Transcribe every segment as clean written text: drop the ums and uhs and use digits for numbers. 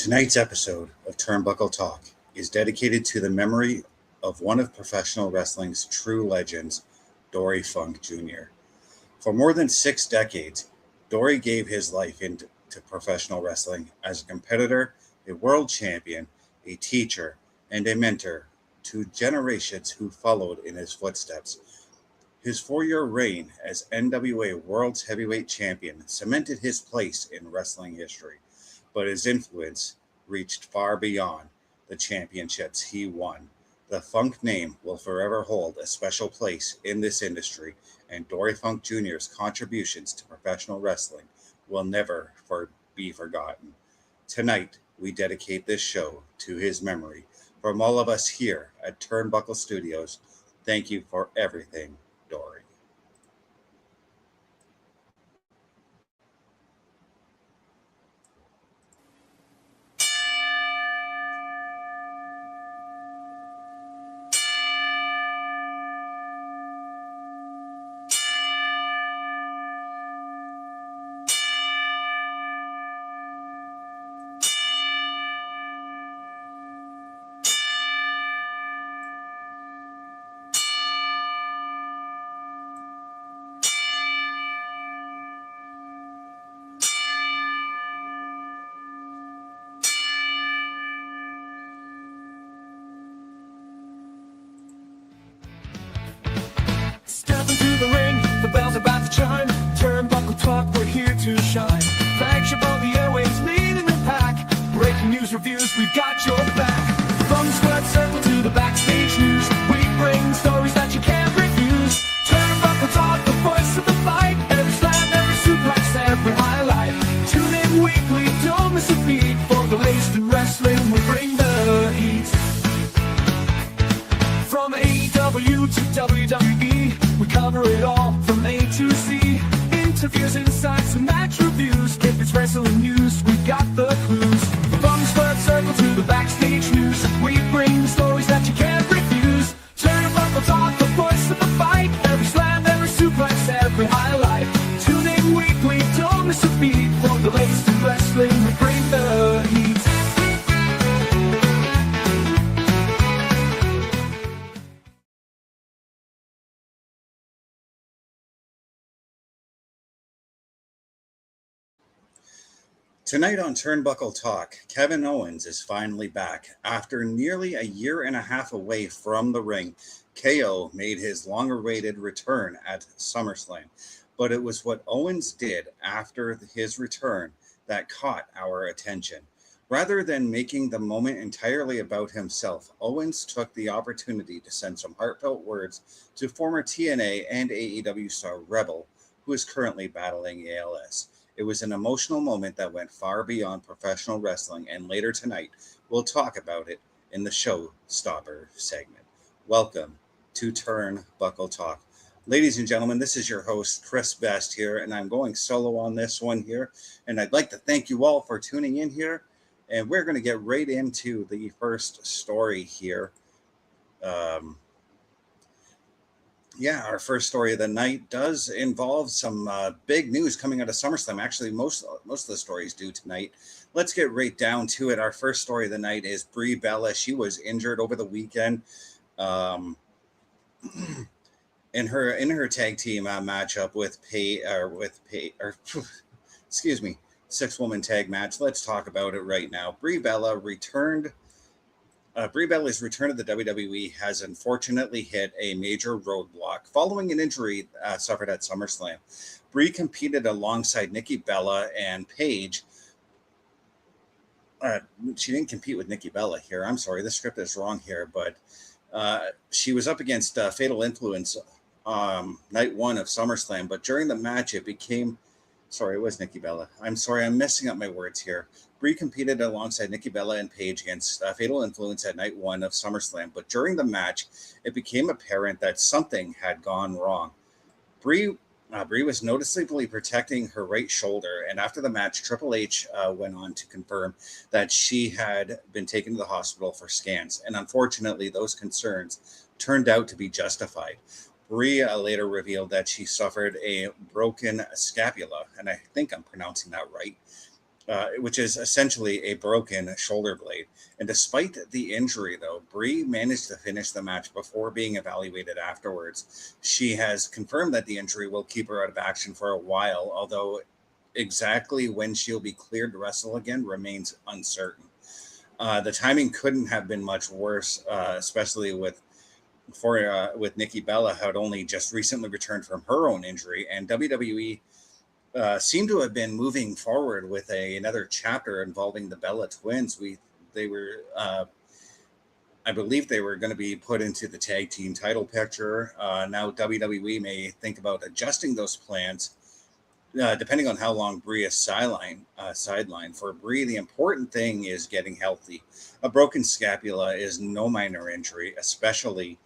Tonight's episode of Turnbuckle Talk is dedicated to the memory of one of professional wrestling's true legends, Dory Funk Jr. For more than 6 decades, Dory gave his life into professional wrestling as a competitor, a world champion, a teacher, and a mentor to generations who followed in his footsteps. His 4-year reign as NWA World's Heavyweight Champion cemented his place in wrestling history, but his influence reached far beyond the championships he won. The Funk name will forever hold a special place in this industry, and Dory Funk Jr.'s contributions to professional wrestling will never be forgotten. Tonight, we dedicate this show to his memory. From all of us here at Turnbuckle Studios, thank you for everything, Dory. Step into the ring, the bell's about to chime. Turnbuckle Talk, we're here to shine. Flagship of the airways, leading the pack. Breaking news reviews, we've got your back. From the squared circle to the backstage news, we bring stories that you can't refuse. Turnbuckle Talk, the voice of the fight. Every slam, every suplex, every highlight. Tune in weekly, don't miss a beat. For the latest in wrestling, we bring the heat. From AEW to WWE, we cover it all from A to Z. Interviews, insights, and match reviews. If it's wrestling news, we've got the clues. From the squared circle to the backstage news, we bring the stories that you can't refuse. Turnbuckle Talk, the voice of the fight. Every slam, every suplex, every highlight. Tune in weekly, don't miss a beat. For the latest in wrestling, we bring the heat. Tonight on Turnbuckle Talk, Kevin Owens is finally back. After nearly a year and a half away from the ring, KO made his longer-awaited return at SummerSlam. But it was what Owens did after his return that caught our attention. Rather than making the moment entirely about himself, Owens took the opportunity to send some heartfelt words to former TNA and AEW star Rebel, who is currently battling ALS. It was an emotional moment that went far beyond professional wrestling, and later tonight, we'll talk about it in the Showstopper segment. Welcome to Turnbuckle Talk. Ladies and gentlemen, this is your host, Chris Best here, and I'm going solo on this one here. And I'd like to thank you all for tuning in here. And we're going to get right into the first story here. Our first story of the night does involve some big news coming out of SummerSlam. Actually, most of the stories do tonight. Let's get right down to it. Our first story of the night is Brie Bella. She was injured over the weekend in her tag team matchup with 6-woman tag match. Let's talk about it right now. Brie Bella's return to the WWE has unfortunately hit a major roadblock following an injury suffered at SummerSlam. Brie competed alongside Nikki Bella and Paige. She didn't compete with Nikki Bella here. I'm sorry, the script is wrong here, but she was up against Fatal Influence night 1 of SummerSlam. But during the match, it was Nikki Bella. I'm sorry, I'm messing up my words here. Brie competed alongside Nikki Bella and Paige against Fatal Influence at night 1 of SummerSlam, but during the match, it became apparent that something had gone wrong. Brie was noticeably protecting her right shoulder, and after the match, Triple H went on to confirm that she had been taken to the hospital for scans, and unfortunately, those concerns turned out to be justified. Brie later revealed that she suffered a broken scapula, and I think I'm pronouncing that right. which is essentially a broken shoulder blade. And despite the injury, though, Brie managed to finish the match before being evaluated afterwards. She has confirmed that the injury will keep her out of action for a while, although exactly when she'll be cleared to wrestle again remains uncertain. The timing couldn't have been much worse, especially with Nikki Bella, who had only just recently returned from her own injury, and WWE seem to have been moving forward with another chapter involving the Bella twins. I believe they were going to be put into the tag team title picture. Now WWE may think about adjusting those plans depending on how long Brie is sidelined. For Brie, the important thing is getting healthy. A broken scapula is no minor injury, especially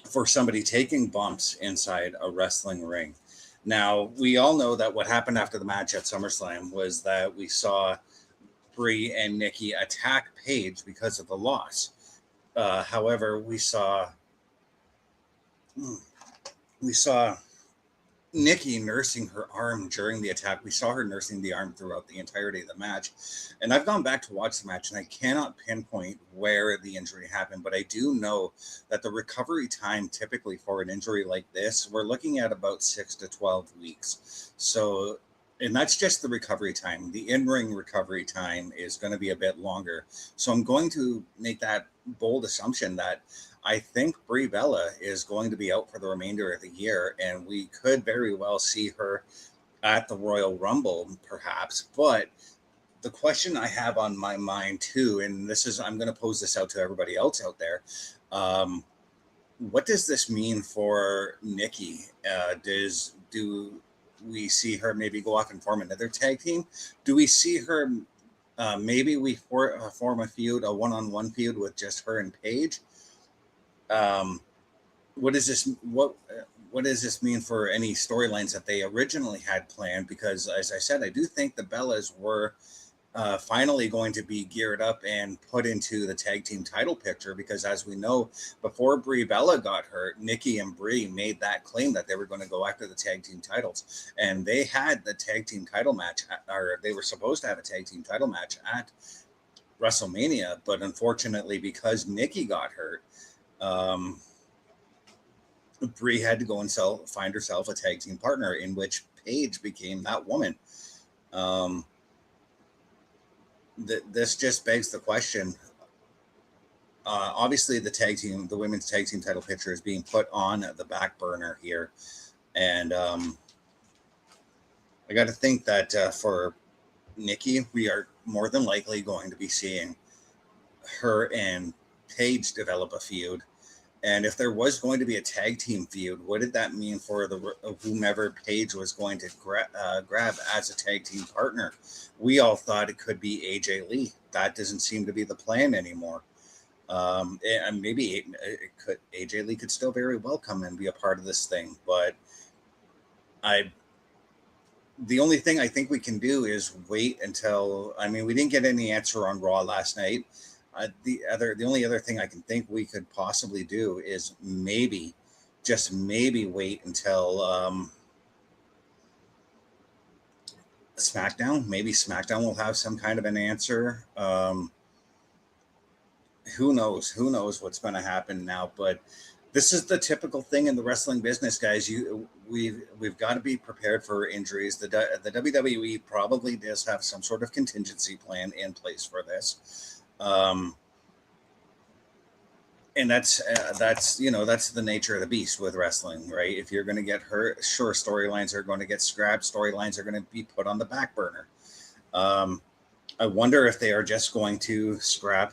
for somebody taking bumps inside a wrestling ring. Now, we all know that what happened after the match at SummerSlam was that we saw Brie and Nikki attack Paige because of the loss. However, we saw Nikki nursing her arm during the attack. We saw her nursing the arm throughout the entirety of the match. And I've gone back to watch the match, and I cannot pinpoint where the injury happened, but I do know that the recovery time typically for an injury like this, we're looking at about 6 to 12 weeks. So, and that's just the recovery time. The in-ring recovery time is going to be a bit longer. So I'm going to make that bold assumption that I think Brie Bella is going to be out for the remainder of the year, and we could very well see her at the Royal Rumble, perhaps. But the question I have on my mind too, and I'm going to pose this out to everybody else out there. What does this mean for Nikki? Do we see her maybe go off and form another tag team? Do we see her maybe we form a feud, a one-on-one feud with just her and Paige? What does this mean for any storylines that they originally had planned? Because as I said, I do think the Bellas were finally going to be geared up and put into the tag team title picture, because as we know, before Brie Bella got hurt, Nikki and Brie made that claim that they were going to go after the tag team titles, and they had the tag team title match, or they were supposed to have a tag team title match at WrestleMania, but unfortunately, because Nikki got hurt, Brie had to go and find herself a tag team partner, in which Paige became that woman. This just begs the question. Obviously, the women's tag team title picture is being put on the back burner here, and I got to think that for Nikki, we are more than likely going to be seeing her and Paige develop a feud. And if there was going to be a tag team feud, what did that mean for whomever Paige was going to grab as a tag team partner? We all thought it could be AJ Lee. That doesn't seem to be the plan anymore. And maybe AJ Lee could still very well come and be a part of this thing. But the only thing I think we can do is wait until. I mean, we didn't get any answer on Raw last night. The only other thing I can think we could possibly do is maybe, just maybe, wait until SmackDown. Maybe SmackDown will have some kind of an answer. Who knows? Who knows what's going to happen now? But this is the typical thing in the wrestling business, guys. We've got to be prepared for injuries. The WWE probably does have some sort of contingency plan in place for this. And that's the nature of the beast with wrestling, right? If you're going to get hurt, sure, storylines are going to get scrapped. Storylines are going to be put on the back burner. I wonder if they are just going to scrap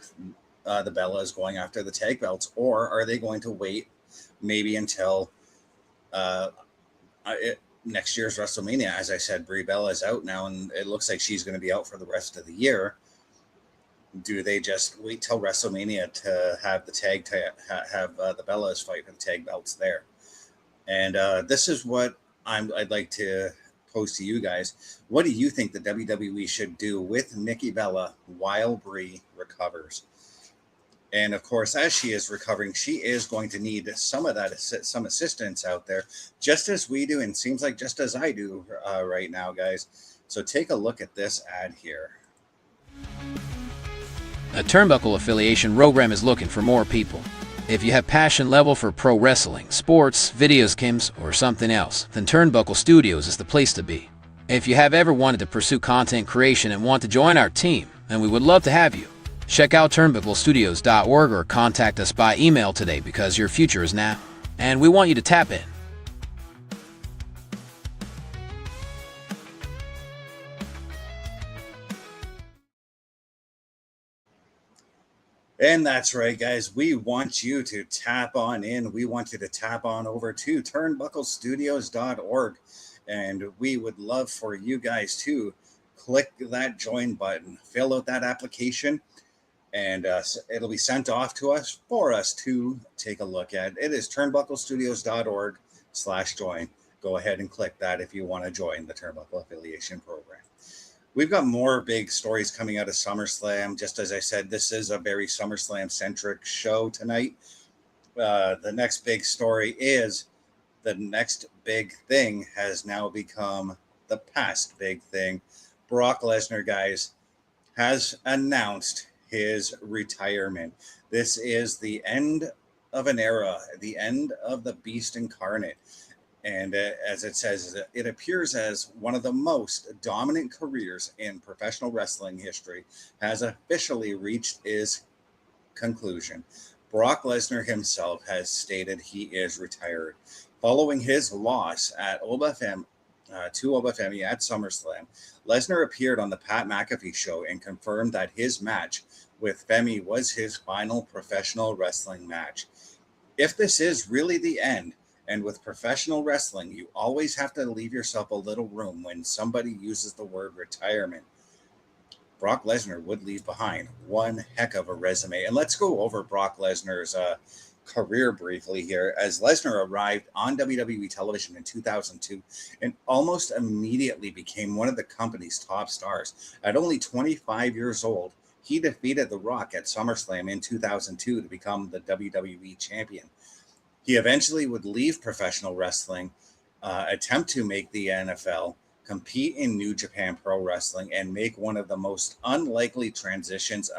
the Bellas going after the tag belts, or are they going to wait maybe until next year's WrestleMania? As I said, Brie Bella is out now, and it looks like she's going to be out for the rest of the year. Do they just wait till WrestleMania to have the Bellas fight for the tag belts there? And this is what I'd like to pose to you guys. What do you think the WWE should do with Nikki Bella while Brie recovers? And of course, as she is recovering, she is going to need some assistance out there, just as we do, and seems like just as I do right now, guys. So take a look at this ad here. A Turnbuckle affiliation program is looking for more people. If you have passion level for pro wrestling, sports, video games, or something else, then Turnbuckle Studios is the place to be. If you have ever wanted to pursue content creation and want to join our team, then we would love to have you. Check out turnbucklestudios.org or contact us by email today because your future is now, and we want you to tap in. And that's right, guys. We want you to tap on in. We want you to tap on over to turnbucklestudios.org. And we would love for you guys to click that join button, fill out that application, and it'll be sent off to us for us to take a look at. It is turnbucklestudios.org/join. Go ahead and click that if you want to join the Turnbuckle Affiliation Program. We've got more big stories coming out of SummerSlam. Just as I said, this is a very SummerSlam-centric show tonight. The next big story is the next big thing has now become the past big thing. Brock Lesnar, guys, has announced his retirement. This is the end of an era, the end of the Beast Incarnate. And as it says, it appears as one of the most dominant careers in professional wrestling history has officially reached its conclusion. Brock Lesnar himself has stated he is retired. Following his loss at to Obafemi at SummerSlam, Lesnar appeared on the Pat McAfee show and confirmed that his match with Femi was his final professional wrestling match. If this is really the end, and with professional wrestling, you always have to leave yourself a little room when somebody uses the word retirement, Brock Lesnar would leave behind one heck of a resume. And let's go over Brock Lesnar's career briefly here, as Lesnar arrived on WWE television in 2002 and almost immediately became one of the company's top stars. At only 25 years old, he defeated The Rock at SummerSlam in 2002 to become the WWE champion. He eventually would leave professional wrestling, attempt to make the NFL, compete in New Japan Pro Wrestling, and make one of the most unlikely transitions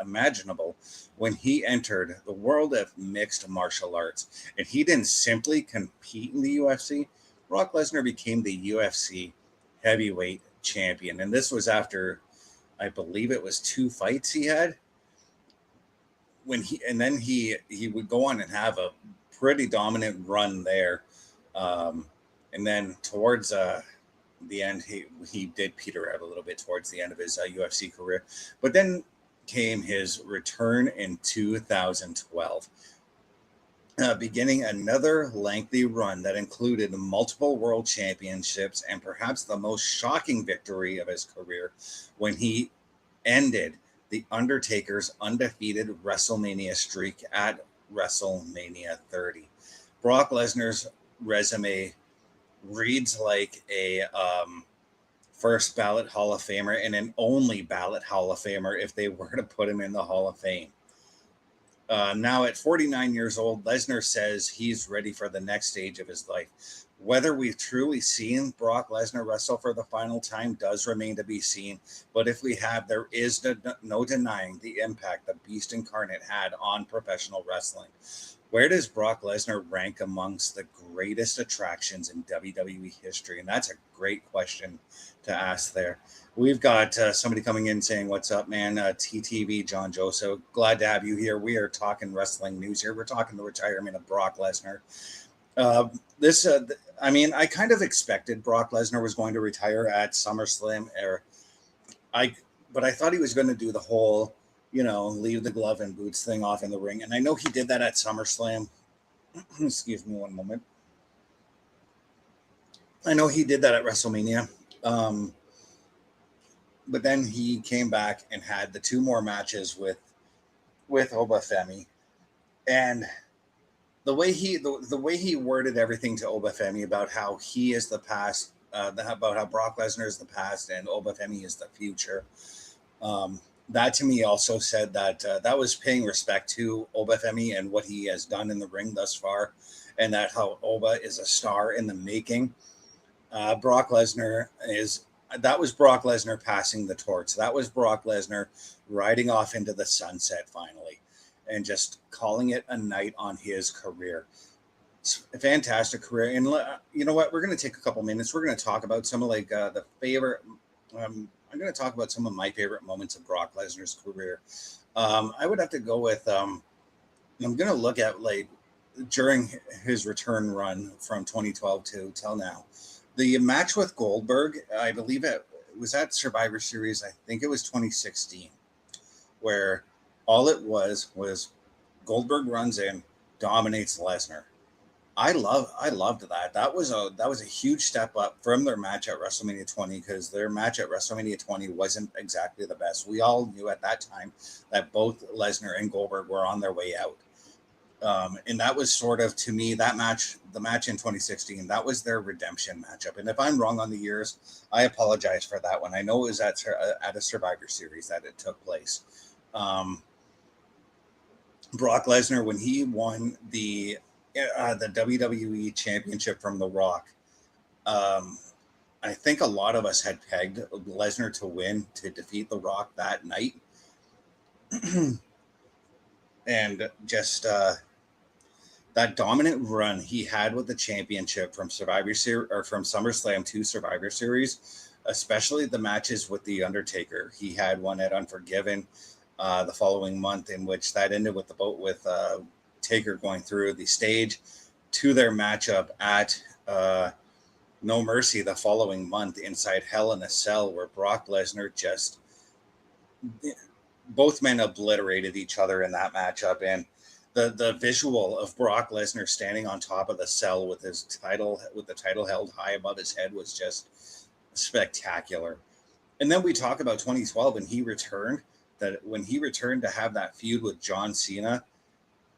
imaginable when he entered the world of mixed martial arts. And he didn't simply compete in the UFC. Brock Lesnar became the UFC heavyweight champion. And this was after, I believe it was 2 fights he had. Then he would go on and have a pretty dominant run there. And then towards the end, he did peter out a little bit towards the end of his UFC career. But then came his return in 2012, beginning another lengthy run that included multiple world championships and perhaps the most shocking victory of his career when he ended The Undertaker's undefeated WrestleMania streak at WrestleMania 30. Brock Lesnar's resume reads like a first ballot Hall of Famer and an only ballot Hall of Famer if they were to put him in the Hall of Fame. Now at 49 years old, Lesnar says he's ready for the next stage of his life. Whether we've truly seen Brock Lesnar wrestle for the final time does remain to be seen. But if we have, there is no denying the impact the Beast Incarnate had on professional wrestling. Where does Brock Lesnar rank amongst the greatest attractions in WWE history? And that's a great question to ask there. We've got somebody coming in saying, "What's up, man? TTV, John Joseph. Glad to have you here. We are talking wrestling news here. We're talking the retirement of Brock Lesnar." I kind of expected Brock Lesnar was going to retire at SummerSlam, but I thought he was going to do the whole, leave the glove and boots thing off in the ring. And I know he did that at SummerSlam. Excuse me one moment. I know he did that at WrestleMania. But then he came back and had the 2 more matches with Obafemi. And the way he worded everything to Obafemi about how he is the past, about how Brock Lesnar is the past and Obafemi is the future, that to me also said that that was paying respect to Obafemi and what he has done in the ring thus far, and that how Oba is a star in the making. Brock Lesnar is that was Brock Lesnar passing the torch. That was Brock Lesnar riding off into the sunset finally and just calling it a night on his career. It's a fantastic career. And you know what? We're going to take a couple minutes. We're going to talk about some of the favorite. I'm going to talk about some of my favorite moments of Brock Lesnar's career. I would have to go with, I'm going to look at during his return run from 2012 to till now. The match with Goldberg, I believe it was at Survivor Series. I think it was 2016, where all it was Goldberg runs in, dominates Lesnar. I loved that. That was a huge step up from their match at WrestleMania 20, because their match at WrestleMania 20 wasn't exactly the best. We all knew at that time that both Lesnar and Goldberg were on their way out. And that was sort of, to me, the match in 2016, that was their redemption matchup. And if I'm wrong on the years, I apologize for that one. I know it was at a Survivor Series that it took place. Brock Lesnar, when he won the WWE Championship from The Rock, I think a lot of us had pegged Lesnar to win, to defeat The Rock that night. And just that dominant run he had with the championship from Survivor Series, or from SummerSlam to Survivor Series, especially the matches with The Undertaker. He had one at Unforgiven the following month, in which that ended with Taker going through the stage, to their matchup at No Mercy the following month inside Hell in a Cell, where Brock Lesnar just, both men obliterated each other in that matchup. And the visual of Brock Lesnar standing on top of the cell with the title held high above his head was just spectacular. And then we talk about 2012, and when he returned to have that feud with John Cena,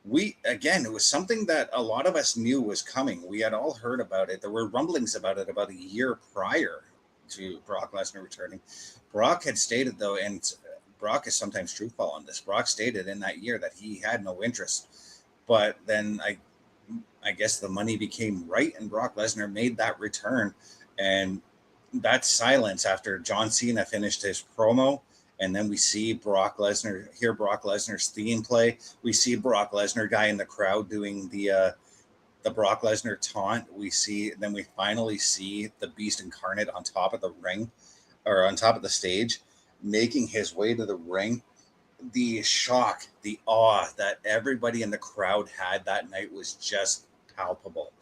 it was something that a lot of us knew was coming. We had all heard about it. There were rumblings about it about a year prior to Brock Lesnar returning. Brock had stated, though, and Brock is sometimes truthful on this, Brock stated in that year that he had no interest. But then I guess the money became right, and Brock Lesnar made that return. And that silence after John Cena finished his promo, and then we see Brock Lesnar's theme play. We see Brock Lesnar guy in the crowd doing the Brock Lesnar taunt. Then we finally see the Beast Incarnate on top of the ring, or on top of the stage, making his way to the ring. The shock, the awe that everybody in the crowd had that night was just palpable.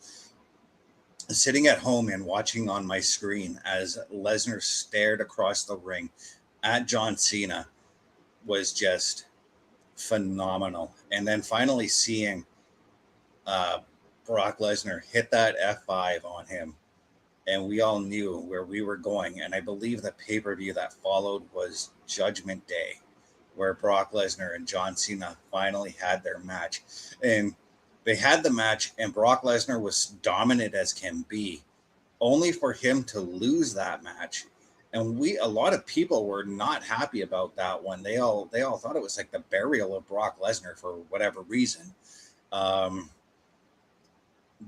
Sitting at home and watching on my screen as Lesnar stared across the ring at John Cena was just phenomenal. And then finally seeing Brock Lesnar hit that F5 on him, and we all knew where we were going. And I believe the pay-per-view that followed was Judgment Day, where Brock Lesnar and John Cena finally had their match. And they had the match, and Brock Lesnar was dominant as can be, only for him to lose that match. And a lot of people were not happy about that one. They all thought it was like the burial of Brock Lesnar for whatever reason.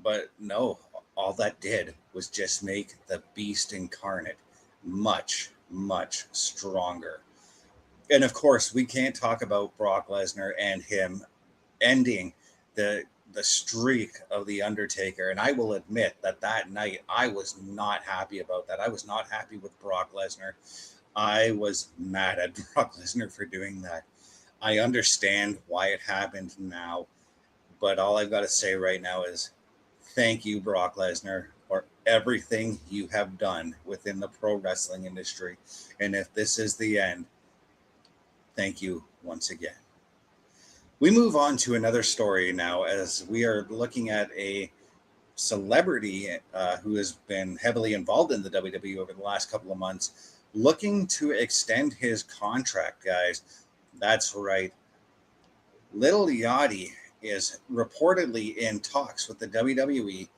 But no, all that did was just make the Beast Incarnate much, much stronger. And of course, we can't talk about Brock Lesnar and him ending the streak of The Undertaker. And I will admit that night, I was not happy about that. I was not happy with Brock Lesnar. I was mad at Brock Lesnar for doing that. I understand why it happened now, but all I've got to say right now is thank you, Brock Lesnar, for everything you have done within the pro wrestling industry. And if this is the end, thank you once again. We move on to another story now, as we are looking at a celebrity who has been heavily involved in the WWE over the last couple of months, looking to extend his contract, guys. That's right. Lil Yachty is reportedly in talks with the WWE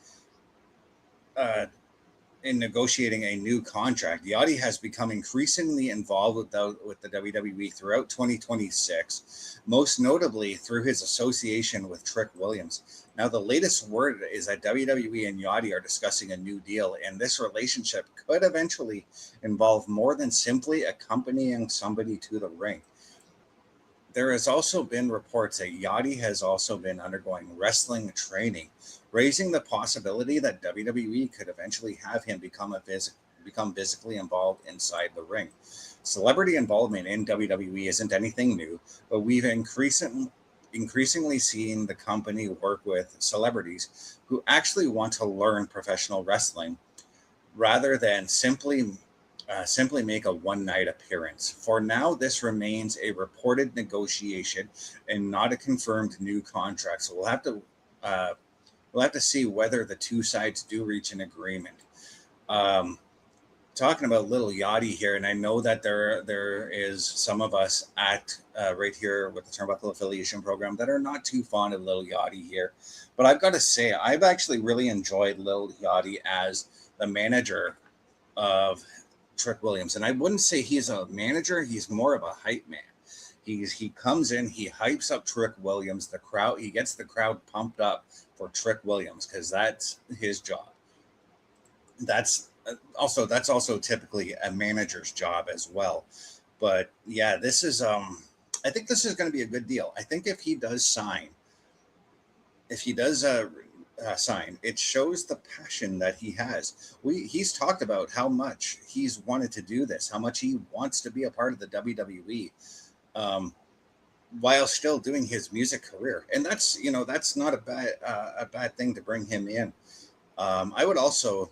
in negotiating a new contract. Yachty has become increasingly involved with the WWE throughout 2026, most notably through his association with Trick Williams. Now, the latest word is that WWE and Yachty are discussing a new deal, and this relationship could eventually involve more than simply accompanying somebody to the ring. There has also been reports that Yachty has also been undergoing wrestling training, raising the possibility that WWE could eventually have him become physically involved inside the ring. Celebrity involvement in WWE isn't anything new, but we've increasingly seen the company work with celebrities who actually want to learn professional wrestling rather than simply make a one-night appearance. For now, this remains a reported negotiation and not a confirmed new contract. So we'll have to see whether the two sides do reach an agreement. Talking about Little Yachty here, and I know that there is some of us at right here with the Turnbuckle Affiliation Program that are not too fond of Little Yachty here, but I've got to say I've actually really enjoyed Little Yachty as the manager of Trick Williams, and I wouldn't say he's a manager; he's more of a hype man. He comes in, he hypes up Trick Williams. He gets the crowd pumped up for Trick Williams because that's his job. That's also typically a manager's job as well. But yeah, this is I think this is going to be a good deal. I think if he does sign, it shows the passion that he has. He's talked about how much he's wanted to do this, how much he wants to be a part of the WWE, while still doing his music career, and that's not a bad thing to bring him in. I would also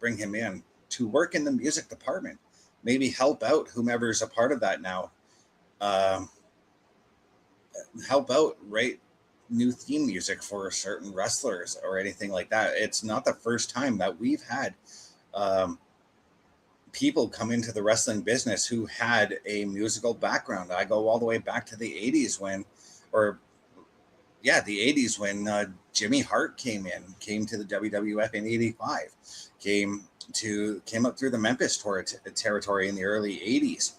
bring him in to work in the music department, maybe help out whomever's a part of that now. Help out, right? New theme music for certain wrestlers or anything like that. It's not the first time that we've had people come into the wrestling business who had a musical background. I go all the way back to the 80s when Jimmy Hart came to the WWF in 85, came up through the Memphis territory in the early 80s.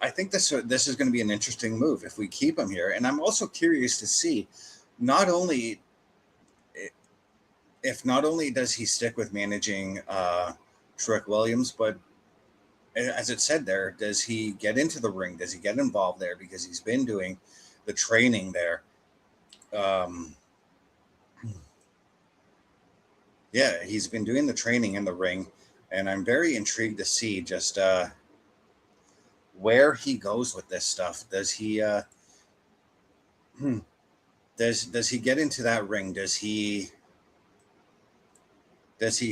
I think this is going to be an interesting move if we keep him here. And I'm also curious to see not only does he stick with managing Trick Williams, but as it said there, does he get into the ring? Does he get involved there? Because he's been doing the training there. He's been doing the training in the ring, and I'm very intrigued to see just where he goes with this stuff. Does he does he get into that ring? Does he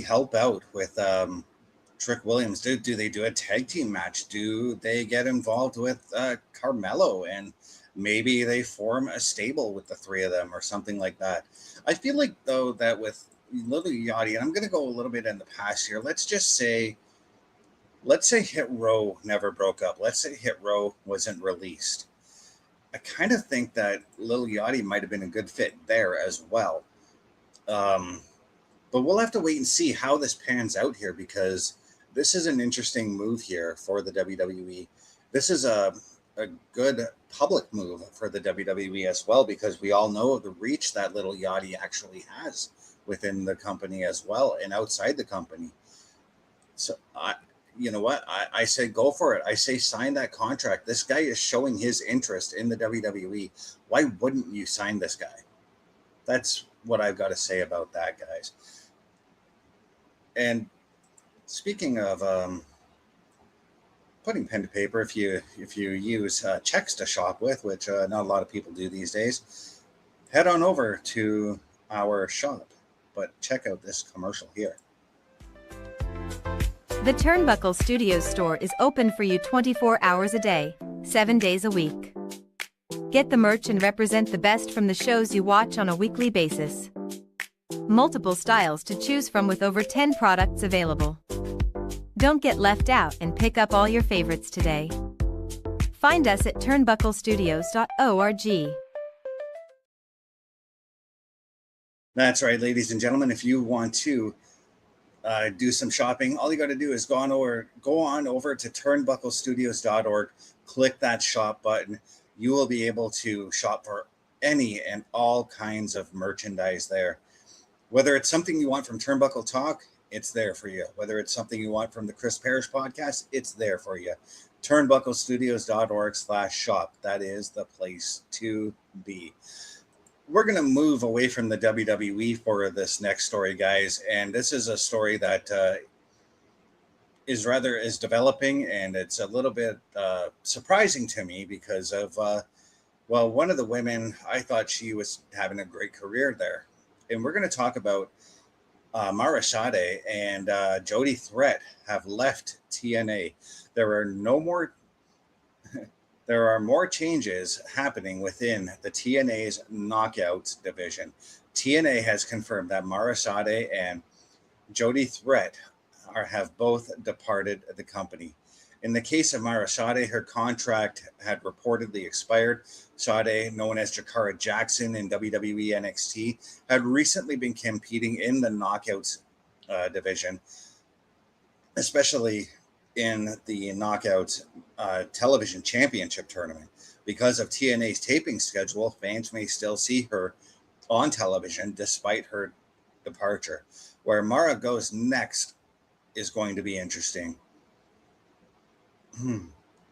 help out with Trick Williams? Do they do a tag team match? Do they get involved with Carmelo, and maybe they form a stable with the three of them or something like that? I feel like, though, that with Little Yachty, and I'm going to go a little bit in the past here. Let's say Hit Row never broke up. Let's say Hit Row wasn't released. I kind of think that Little Yachty might have been a good fit there as well. But we'll have to wait and see how this pans out here, because this is an interesting move here for the WWE. This is a good public move for the WWE as well, because we all know the reach that Little Yachty actually has within the company as well and outside the company. So you know what? I say go for it. I say sign that contract. This guy is showing his interest in the WWE. Why wouldn't you sign this guy? That's what I've got to say about that, guys. And speaking of putting pen to paper, if you use checks to shop with, which not a lot of people do these days, head on over to our shop. But check out this commercial here. The Turnbuckle Studios store is open for you 24 hours a day, 7 days a week. Get the merch and represent the best from the shows you watch on a weekly basis. Multiple styles to choose from with over 10 products available. Don't get left out and pick up all your favorites today. Find us at turnbucklestudios.org. That's right, ladies and gentlemen. If you want to do some shopping, all you got to do is go on over to turnbucklestudios.org, click that shop button. You will be able to shop for any and all kinds of merchandise there. Whether it's something you want from Turnbuckle Talk, it's there for you. Whether it's something you want from the Chris Parrish podcast, it's there for you. Turnbucklestudios.org/shop. That is the place to be. We're going to move away from the WWE for this next story, guys. And this is a story that is developing, and it's a little bit surprising to me because of, one of the women, I thought she was having a great career there. And we're going to talk about Mara Sade and Jody Threat have left TNA. There are more changes happening within the TNA's Knockouts division. TNA has confirmed that Mara Sade and Jody Threat have both departed the company. In the case of Mara Sade, her contract had reportedly expired. Sade, known as Jakara Jackson in WWE NXT, had recently been competing in the Knockouts division, especially in the Knockouts television championship tournament. Because of TNA's taping schedule, fans may still see her on television despite her departure. Where Mara goes next is going to be interesting.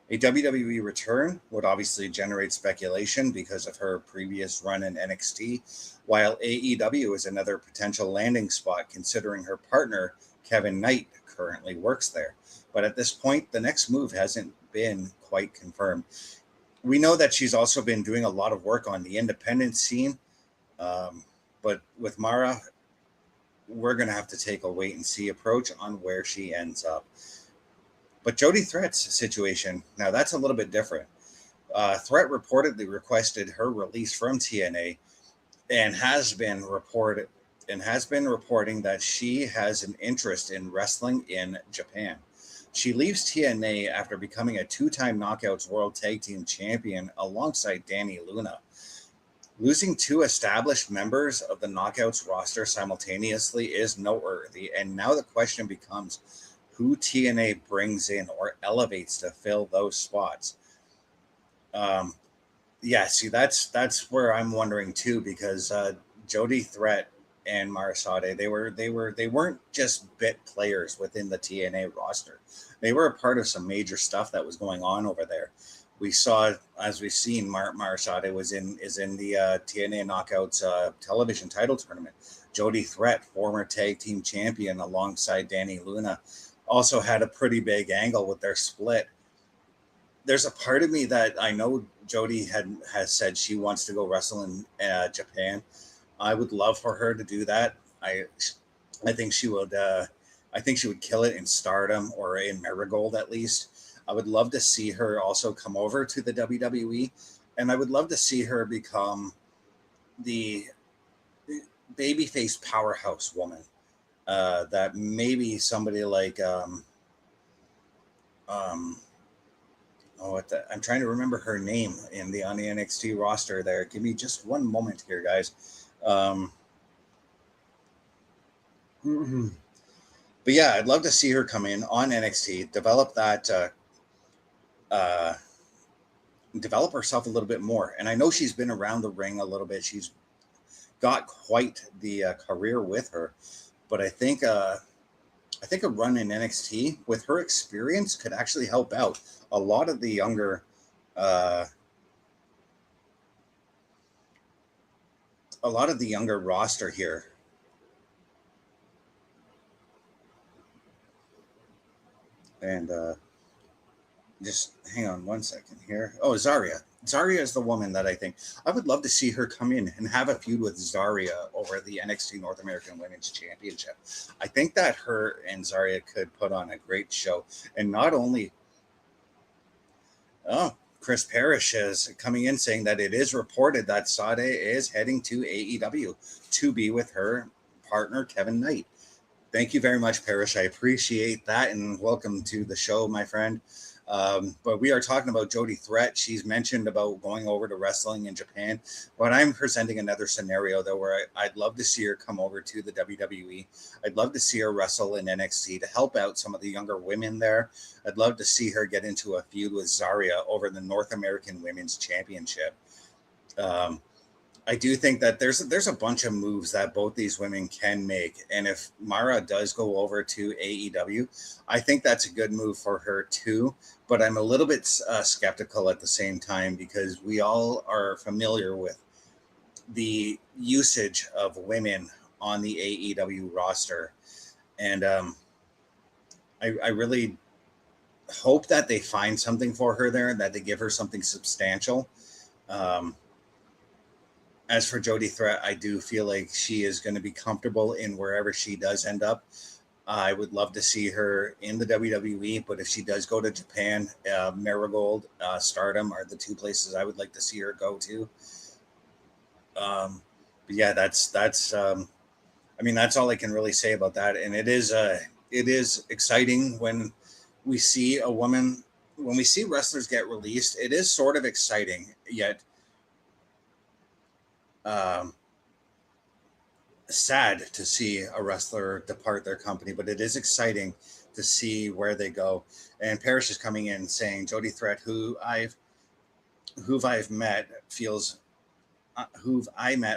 A WWE return would obviously generate speculation because of her previous run in NXT, while AEW is another potential landing spot considering her partner, Kevin Knight, currently works there. But at this point, the next move hasn't been quite confirmed. We know that she's also been doing a lot of work on the independent scene, but with Mara, we're going to have to take a wait-and-see approach on where she ends up. But Jody Threat's situation, now that's a little bit different. Threat reportedly requested her release from TNA and has been reporting that she has an interest in wrestling in Japan. She leaves TNA after becoming a two-time Knockouts World Tag Team Champion alongside Dani Luna. Losing two established members of the Knockouts roster simultaneously is noteworthy, and now the question becomes who TNA brings in or elevates to fill those spots. That's where I'm wondering too, because Jody Threat and Mara Sade, they weren't just bit players within the TNA roster. They were a part of some major stuff that was going on over there. We saw, as we've seen, Mara Sade is in the TNA Knockouts television title tournament. Jody Threat, former tag team champion alongside Dani Luna, also had a pretty big angle with their split. There's a part of me that I know Jody has said she wants to go wrestle in Japan. I would love for her to do that. I think she would. I think she would kill it in Stardom or in Marigold at least. I would love to see her also come over to the WWE, and I would love to see her become the babyface powerhouse woman. That maybe somebody like I'm trying to remember her name on the NXT roster there. Give me just one moment here, guys. But yeah, I'd love to see her come in on NXT, develop herself a little bit more. And I know she's been around the ring a little bit. She's got quite the career with her. But I think a run in NXT with her experience could actually help out a lot of the younger roster here. And just hang on one second here. Oh, Zarya. Zarya is the woman that I think I would love to see her come in and have a feud with Zarya over the NXT North American Women's Championship. I think that her and Zarya could put on a great show. And not only, Chris Parrish is coming in saying that it is reported that Sade is heading to AEW to be with her partner, Kevin Knight. Thank you very much, Parrish. I appreciate that. And welcome to the show, my friend. But we are talking about Jody Threat. She's mentioned about going over to wrestling in Japan, but I'm presenting another scenario though, where I'd love to see her come over to the WWE. I'd love to see her wrestle in NXT to help out some of the younger women there. I'd love to see her get into a feud with Zarya over the North American Women's Championship. I do think that there's a bunch of moves that both these women can make. And if Mara does go over to AEW, I think that's a good move for her too. But I'm a little bit skeptical at the same time, because we all are familiar with the usage of women on the AEW roster. And I really hope that they find something for her there, that they give her something substantial. As for Jody Threat, I do feel like she is going to be comfortable in wherever she does end up. I would love to see her in the WWE, but if she does go to Japan, Marigold, Stardom are the two places I would like to see her go to. But yeah, that's I mean, that's all I can really say about that. And it is exciting when we see when we see wrestlers get released. It is sort of exciting, yet sad to see a wrestler depart their company, but it is exciting to see where they go. And Parrish is coming in saying Jody Threat, who I met,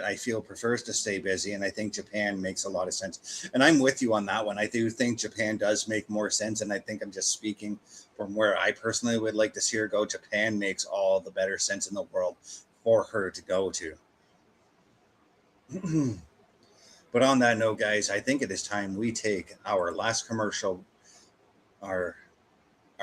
I feel prefers to stay busy, and I think Japan makes a lot of sense. And I'm with you on that one. I do think Japan does make more sense, and I think I'm just speaking from where I personally would like to see her go. Japan makes all the better sense in the world for her to go to. But on that note, guys, I think it is time we take our last commercial, our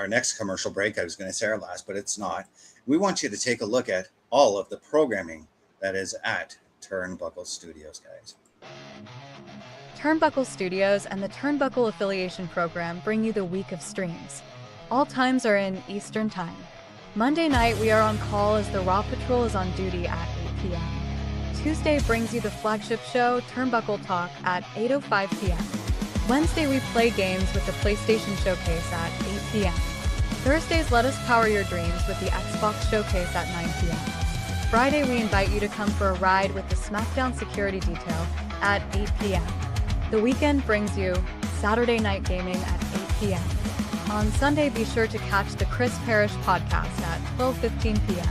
next commercial break. I was going to say our last, but it's not. We want you to take a look at all of the programming that is at Turnbuckle Studios, guys. Turnbuckle Studios and the Turnbuckle Affiliation Program bring you the week of streams. All times are in Eastern Time. Monday night, we are on call as the Raw Patrol is on duty at 8 p.m. Tuesday brings you the flagship show, Turnbuckle Talk, at 8:05 p.m. Wednesday, we play games with the PlayStation Showcase at 8 p.m. Thursdays, let us power your dreams with the Xbox Showcase at 9 p.m. Friday, we invite you to come for a ride with the SmackDown Security Detail at 8 p.m. The weekend brings you Saturday Night Gaming at 8 p.m. On Sunday, be sure to catch the Chris Parrish podcast at 12:15 p.m.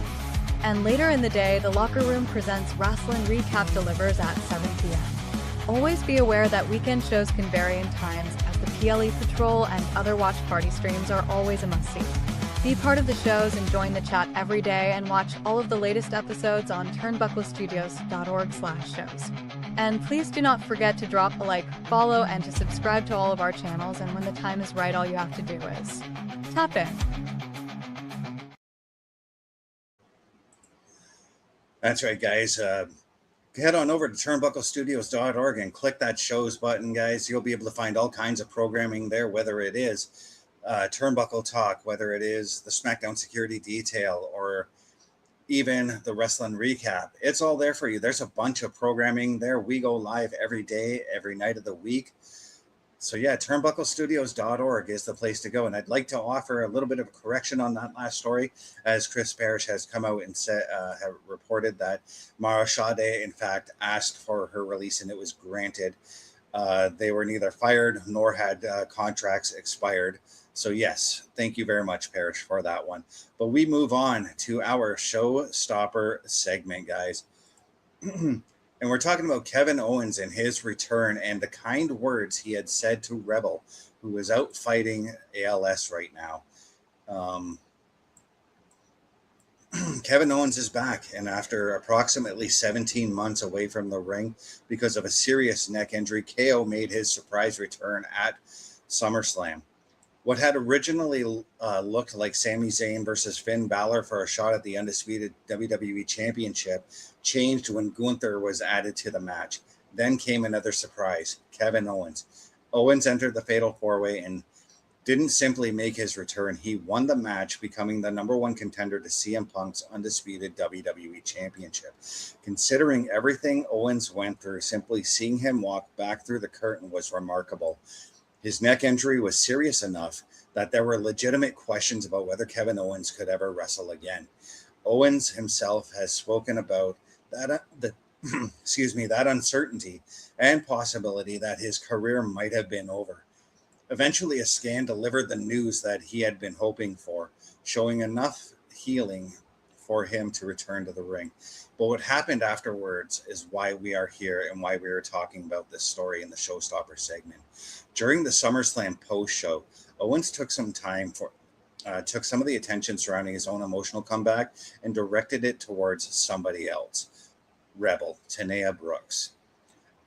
And later in the day, the Locker Room presents Wrestling Recap delivers at 7 p.m. Always be aware that weekend shows can vary in times, as the PLE Patrol and other watch party streams are always a must-see. Be part of the shows and join the chat every day, and watch all of the latest episodes on turnbucklestudios.org/shows. And please do not forget to drop a like, follow, and to subscribe to all of our channels, and when the time is right, all you have to do is tap in. That's right, guys. Head on over to turnbucklestudios.org and click that shows button, guys. You'll be able to find all kinds of programming there, whether it is Turnbuckle Talk, whether it is the SmackDown Security Detail, or even the Wrestling Recap. It's all there for you. There's a bunch of programming there. We go live every day, every night of the week. So yeah, turnbucklestudios.org is the place to go. And I'd like to offer a little bit of a correction on that last story, as Chris Parrish has come out and said, have reported that Mara Sade, in fact, asked for her release and it was granted. They were neither fired nor had contracts expired. So yes, thank you very much, Parrish, for that one. But we move on to our showstopper segment, guys. And we're talking about Kevin Owens and his return and the kind words he had said to Rebel, who is out fighting ALS right now. Kevin Owens is back, and after approximately 17 months away from the ring because of a serious neck injury, KO made his surprise return at SummerSlam. What had originally looked like Sami Zayn versus Finn Balor for a shot at the undisputed WWE Championship changed when Gunther was added to the match. Then came another surprise, Kevin Owens. Owens entered the Fatal 4-Way and didn't simply make his return. He won the match, becoming the #1 contender to CM Punk's undisputed WWE Championship. Considering everything Owens went through, simply seeing him walk back through the curtain was remarkable. His neck injury was serious enough that there were legitimate questions about whether Kevin Owens could ever wrestle again. Owens himself has spoken about that that uncertainty and possibility that his career might have been over. Eventually, a scan delivered the news that he had been hoping for, showing enough healing for him to return to the ring. But what happened afterwards is why we are here and why we are talking about this story in the Showstopper segment. During the SummerSlam post-show, Owens took some of the attention surrounding his own emotional comeback and directed it towards somebody else, Rebel, Tanea Brooks.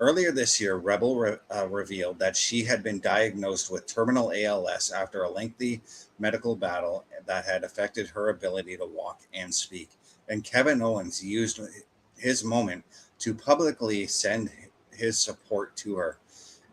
Earlier this year, Rebel revealed that she had been diagnosed with terminal ALS after a lengthy medical battle that had affected her ability to walk and speak. And Kevin Owens used his moment to publicly send his support to her.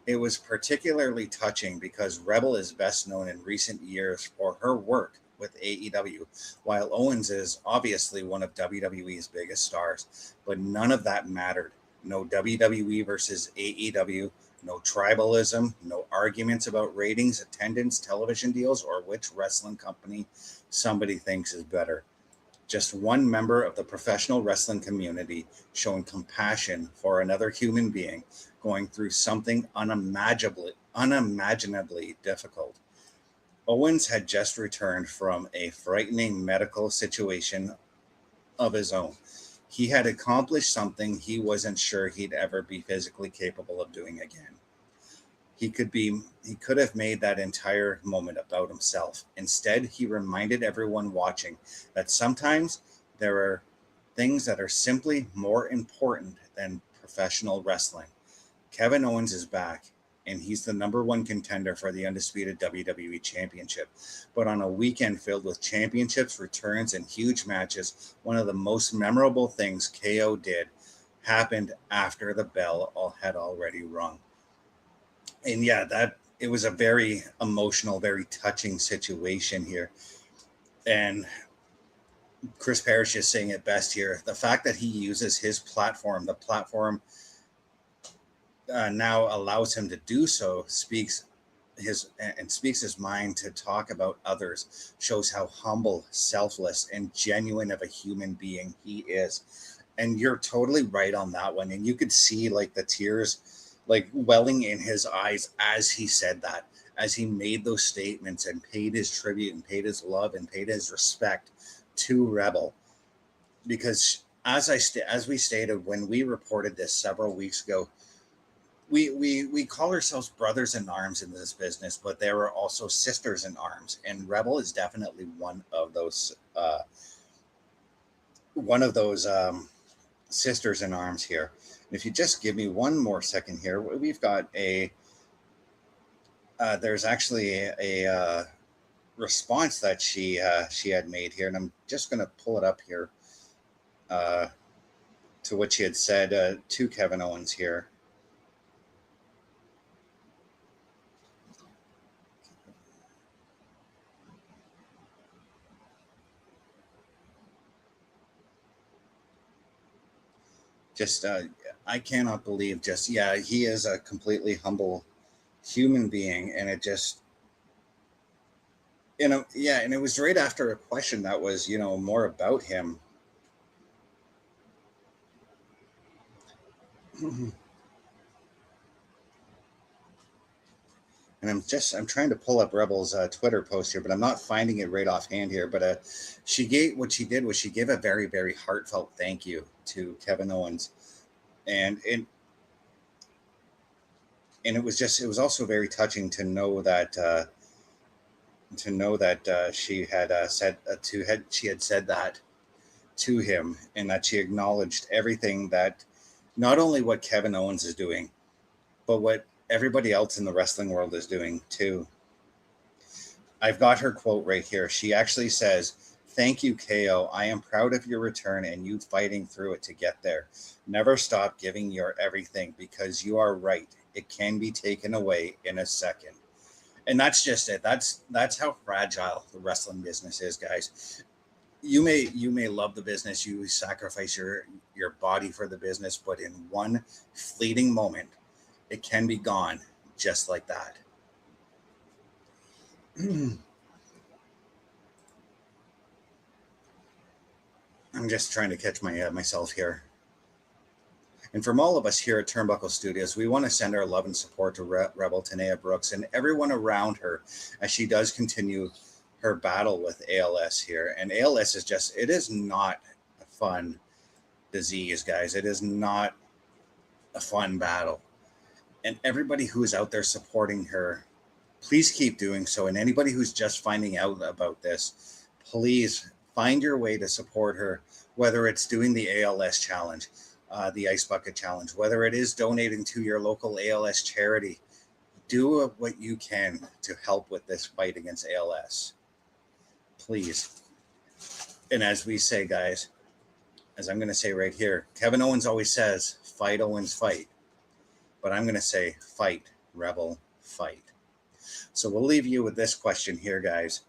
It was particularly touching because Rebel is best known in recent years for her work with AEW, while Owens is obviously one of WWE's biggest stars. But none of that mattered. No WWE versus AEW, no tribalism, no arguments about ratings, attendance, television deals, or which wrestling company somebody thinks is better. Just one member of the professional wrestling community showing compassion for another human being going through something unimaginably difficult. Owens had just returned from a frightening medical situation of his own. He had accomplished something he wasn't sure he'd ever be physically capable of doing again. He could have made that entire moment about himself. Instead, he reminded everyone watching that sometimes there are things that are simply more important than professional wrestling. Kevin Owens is back, and he's the number one contender for the undisputed WWE Championship. But on a weekend filled with championships, returns, and huge matches, one of the most memorable things KO did happened after the bell had already rung. And yeah, it was a very emotional, very touching situation here. And Chris Parrish is saying it best here. The fact that he uses his platform, the platform now allows him to do so, speaks his mind to talk about others, shows how humble, selfless, and genuine of a human being he is. And you're totally right on that one. And you could see like the tears like welling in his eyes as he said that, as he made those statements and paid his tribute and paid his love and paid his respect to Rebel. Because as we stated when we reported this several weeks ago, we call ourselves brothers in arms in this business, but there are also sisters in arms, and Rebel is definitely one of those sisters in arms here. And if you just give me one more second here, we've got there's actually a response that she had made here, and I'm just going to pull it up here to what she had said to Kevin Owens here. I cannot believe he is a completely humble human being. And it just, and it was right after a question that was, more about him. And I'm trying to pull up Rebel's Twitter post here, but I'm not finding it right offhand here. But she gave a very, very heartfelt thank you to Kevin Owens, and it was also very touching to know that she had said that to him, and that she acknowledged everything that not only what Kevin Owens is doing, but what everybody else in the wrestling world is doing too. I've got her quote right here. She actually says, "Thank you, KO. I am proud of your return and you fighting through it to get there. Never stop giving your everything because you are right. It can be taken away in a second." And that's just it. That's how fragile the wrestling business is, guys. You may love the business. You sacrifice your body for the business, but in one fleeting moment, it can be gone just like that. I'm just trying to catch myself here. And from all of us here at Turnbuckle Studios, we want to send our love and support to Rebel Tanea Brooks and everyone around her as she does continue her battle with ALS here. And ALS is just, it is not a fun disease, guys. It is not a fun battle. And everybody who is out there supporting her, please keep doing so. And anybody who's just finding out about this, please find your way to support her, whether it's doing the ALS challenge, the Ice Bucket Challenge, whether it is donating to your local ALS charity. Do what you can to help with this fight against ALS. Please. And as we say, guys, as I'm going to say right here, Kevin Owens always says, fight Owens, fight. But I'm going to say, fight, Rebel, fight. So we'll leave you with this question here, guys.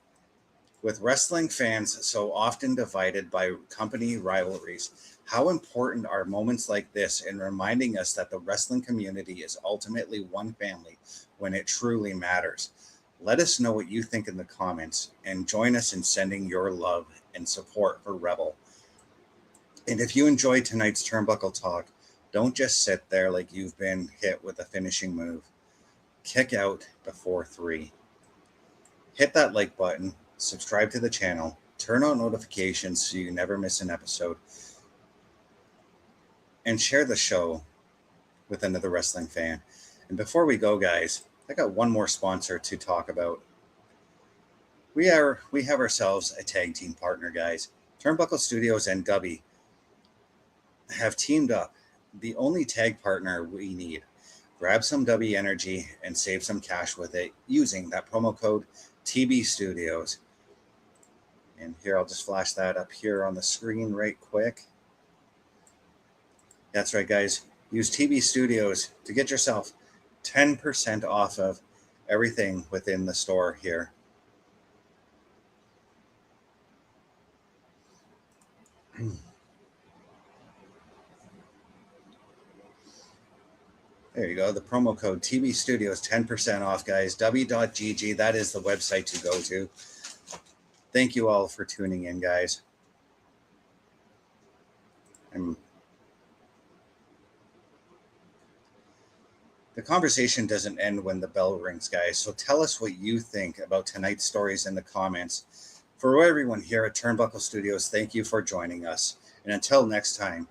With wrestling fans so often divided by company rivalries, how important are moments like this in reminding us that the wrestling community is ultimately one family when it truly matters? Let us know what you think in the comments and join us in sending your love and support for Rebel. And if you enjoyed tonight's Turnbuckle Talk, don't just sit there like you've been hit with a finishing move. Kick out before 3. Hit that like button, subscribe to the channel, turn on notifications so you never miss an episode, and share the show with another wrestling fan. And before we go, guys, I got one more sponsor to talk about. We have ourselves a tag team partner, guys. Turnbuckle Studios and Dubby have teamed up, the only tag partner we need. Grab some Dubby energy and save some cash with it using that promo code TB Studios. And here, I'll just flash that up here on the screen right quick. That's right, guys. Use TB Studios to get yourself 10% off of everything within the store here. There you go. The promo code TB Studios, 10% off, guys. W.GG. That is the website to go to. Thank you all for tuning in, guys. The conversation doesn't end when the bell rings, guys. So tell us what you think about tonight's stories in the comments. For everyone here at Turnbuckle Studios, thank you for joining us. And until next time,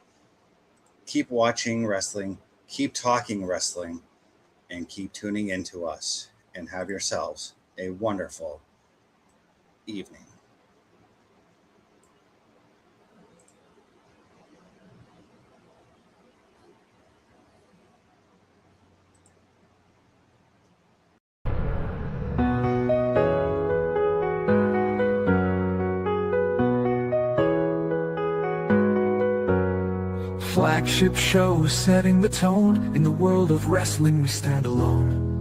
keep watching wrestling, keep talking wrestling, and keep tuning into us. And have yourselves a wonderful evening. Flagship show setting the tone. In the world of wrestling we stand alone.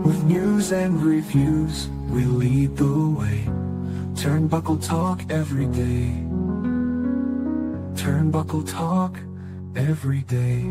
With news and reviews we lead the way. Turnbuckle Talk every day. Turnbuckle Talk every day.